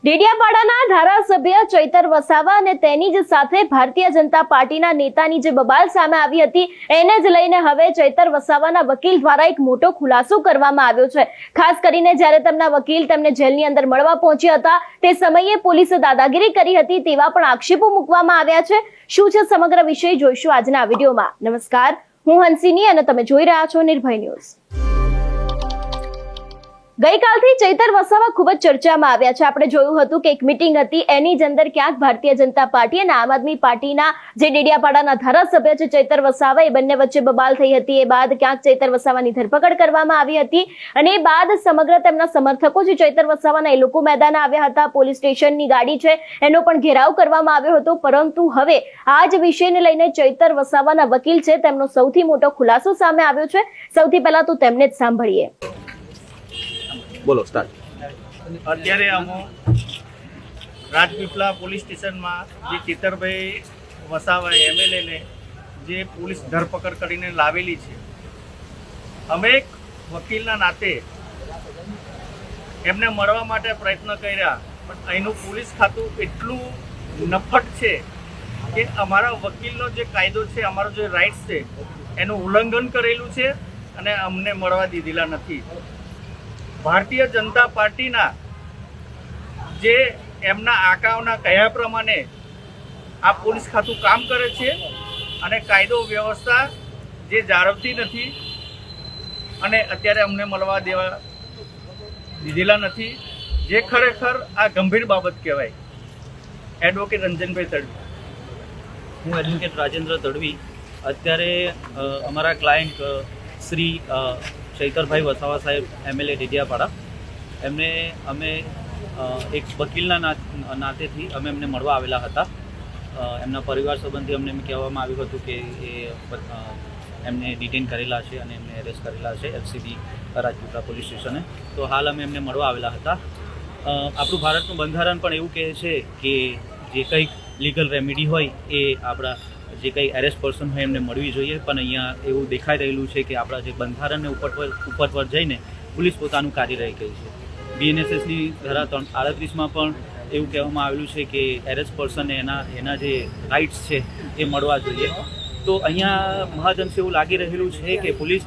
ડેડિયાપાડાના ધારાસભ્ય ચૈતર વસાવા અને તેની જ સાથે ભારતીય જનતા પાર્ટીના નેતાની જે બબાલ સામે આવી હતી એને જ લઈને હવે ચૈતર વસાવાના વકીલ દ્વારા એક મોટો ખુલાસો કરવામાં આવ્યો છે। ખાસ કરીને જ્યારે તેમના વકીલ તેમને જેલની અંદર મળવા પહોંચ્યા હતા તે સમયે પોલીસે દાદાગીરી કરી હતી તેવા પણ આક્ષેપો મૂકવામાં આવ્યા છે। શું છે સમગ્ર વિષય જોઈશું આજના આ વિડીયોમાં। નમસ્કાર, હું હંસિની અને તમે જોઈ રહ્યા છો નિર્ભય ન્યૂઝ। ગઈકાલથી ચૈતર વસાવા ખૂબ જ ચર્ચામાં આવ્યા છે। આપણે જોયું હતું કે એક મીટિંગ હતી, એની જ અંદર ક્યાંક ભારતીય જનતા પાર્ટી અને આમ આદમી પાર્ટીના જે ડેડિયાપાડાના ધારાસભ્ય છે ચૈતર વસાવા એ બંને વચ્ચે બબાલ થઈ હતી। એ બાદ ક્યાંક ચૈતર વસાવાની ધરપકડ કરવામાં આવી હતી અને એ બાદ સમગ્ર તેમના સમર્થકો જે ચૈતર વસાવાના એ લોકો મેદાને આવ્યા હતા। પોલીસ સ્ટેશનની ગાડી છે એનો પણ ઘેરાવ કરવામાં આવ્યો હતો। પરંતુ હવે આ જ વિષયને લઈને ચૈતર વસાવાના વકીલ છે તેમનો સૌથી મોટો ખુલાસો સામે આવ્યો છે। સૌથી પહેલા તો તેમને જ સાંભળીએ। બોલો સ્ટાર્ટ। અત્યારે અમે રાજપીપળા પોલીસ સ્ટેશનમાં જે ચેતરભાઈ વસાવા એમએલએને જે પોલીસ ધરપકડ કરીને લાવેલી છે, અમે એક વકીલના નાતે એમને મળવા માટે પ્રયત્ન કર્યા, પણ અહીંનું પોલીસ ખાતું એટલું નફટ છે કે અમારા વકીલનો જે કાયદો છે, અમારો જે રાઇટ્સ છે એનું ઉલ્લંઘન કરેલું છે અને અમને મળવા દીધેલા નથી। ભારતીય જનતા પાર્ટીના જે એમના આકાઓના કહ્યા પ્રમાણે આ પોલીસ ખાતું કામ કરે છે અને કાયદો વ્યવસ્થા જે જાળવતી નથી અને અત્યારે અમને મળવા દીધેલા નથી, જે ખરેખર આ ગંભીર બાબત કહેવાય। એડવોકેટ રંજનભાઈ તડવી। હું એડવોકેટ રાજેન્દ્ર તડવી। અત્યારે અમારા ક્લાયન્ટ શ્રી ચૈતરભાઈ વસાવા સાહેબ એમએલએ ડેડિયાપાડા, એમને અમે એક વકીલના નાતેથી અમે એમને મળવા આવેલા હતા। એમના પરિવાર સંબંધી અમને કહેવામાં આવ્યું હતું કે એમને ડિટેન કરેલા છે અને એમને એરેસ્ટ કરેલા છે એલસીબી રાજપીપળા પોલીસ સ્ટેશને। તો હાલ અમે એમને મળવા આવેલા હતા। આપણું ભારતનું બંધારણ પણ એવું કહે છે કે જે કંઈક લીગલ રેમેડી હોય એ આપણા જે કંઈ એરેસ્ટ પર્સન હોય એમને મળવી જોઈએ, પણ અહીંયા એવું દેખાઈ રહેલું છે કે આપણા જે બંધારણને ઉપર પર જઈને પોલીસ પોતાનું કાર્ય રહી ગઈ છે। બીએનએસએસની ધારા 338માં પણ એવું કહેવામાં આવેલું છે કે એરેસ્ટ પર્સનને એના જે રાઇટ્સ છે એ મળવા જોઈએ। તો અહીંયા મહાજનથી એવું લાગી રહેલું છે કે પોલીસ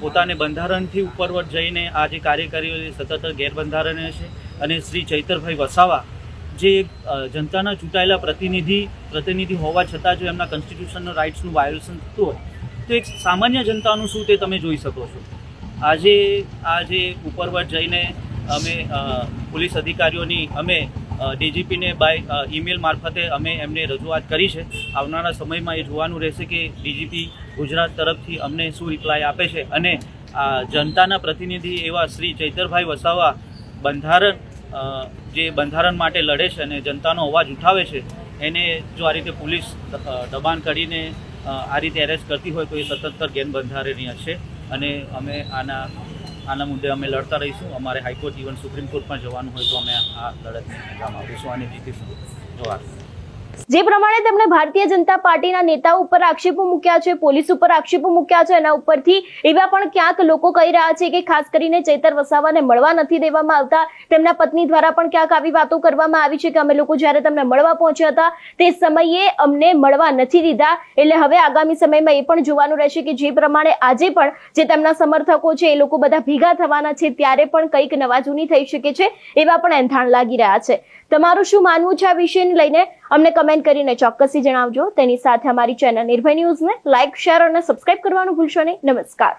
પોતાને બંધારણથી ઉપરવટ જઈને આ જે કાર્ય કર્યો એ સતત ગેરબંધારણીય છે અને શ્રી ચૈતરભાઈ વસાવા જે જનતાના ચૂંટાયેલા પ્રતિનિધિ હોવા છતાં જો એમના કોન્સ્ટિટ્યુશનલ રાઇટ્સનું વાયોલેશન થતું હોય તો એક સામાન્ય જનતાનું શું તે તમે જોઈ શકો છો। આજે ઉપરવટ જઈને અમે પોલીસ અધિકારીઓની અમે ડીજીપીને બાય ઈમેલ મારફતે અમે એમને રજૂઆત કરી છે। આવનારા સમયમાં એ જોવાનું રહેશે કે ડીજીપી ગુજરાત તરફથી અમને શું રિપ્લાય આપે છે અને જનતાના પ્રતિનિધિ એવા શ્રી ચૈતરભાઈ વસાવા જે બંધારણ માટે લડે છે અને જનતાનો અવાજ ઉઠાવે છે, એને જો આ રીતે પોલીસ દબાણ કરીને આ રીતે એરેસ્ટ કરતી હોય તો એ સતત ગેરબંધારણીય છે અને અમે આના મુદ્દે અમે લડતા રહીશું। અમારે હાઈકોર્ટ ઇવન સુપ્રીમ કોર્ટમાં જવાનું હોય તો અમે આ લડતને અંજામ આપીશું અને જીતીશું। જોવા જે પ્રમાણે તેમણે ભારતીય જનતા પાર્ટીના નેતાઓ ઉપર આક્ષેપો મૂક્યા છે, પોલીસ ઉપર આક્ષેપો મૂક્યા છે, એના ઉપરથી એવા પણ ક્યાંક લોકો કહી રહ્યા છે કે ખાસ કરીને ચૈતર વસાવાને મળવા નથી દેવામાં આવતા। તેમના પત્ની દ્વારા પણ ક્યાંક આવી વાતો કરવામાં આવી છે કે અમે લોકો જ્યારે તેમને મળવા પહોંચ્યા હતા તે સમયે અમને મળવા નથી દીધા। એટલે હવે આગામી સમયમાં એ પણ જોવાનું રહેશે કે જે પ્રમાણે આજે પણ જે તેમના સમર્થકો છે એ લોકો બધા ભેગા થવાના છે ત્યારે પણ કંઈક નવાજૂની થઈ શકે છે, એવા પણ એંધાણ લાગી રહ્યા છે। તમારું શું માનવું છે આ વિષયને લઈને અમને કમેન્ટ કરીને ચોક્કસથી જણાવજો। તેની સાથે અમારી ચેનલ નિર્ભય ન્યૂઝને લાઇક, શેર અને સબસ્ક્રાઇબ કરવાનું ભૂલશો નહીં। નમસ્કાર।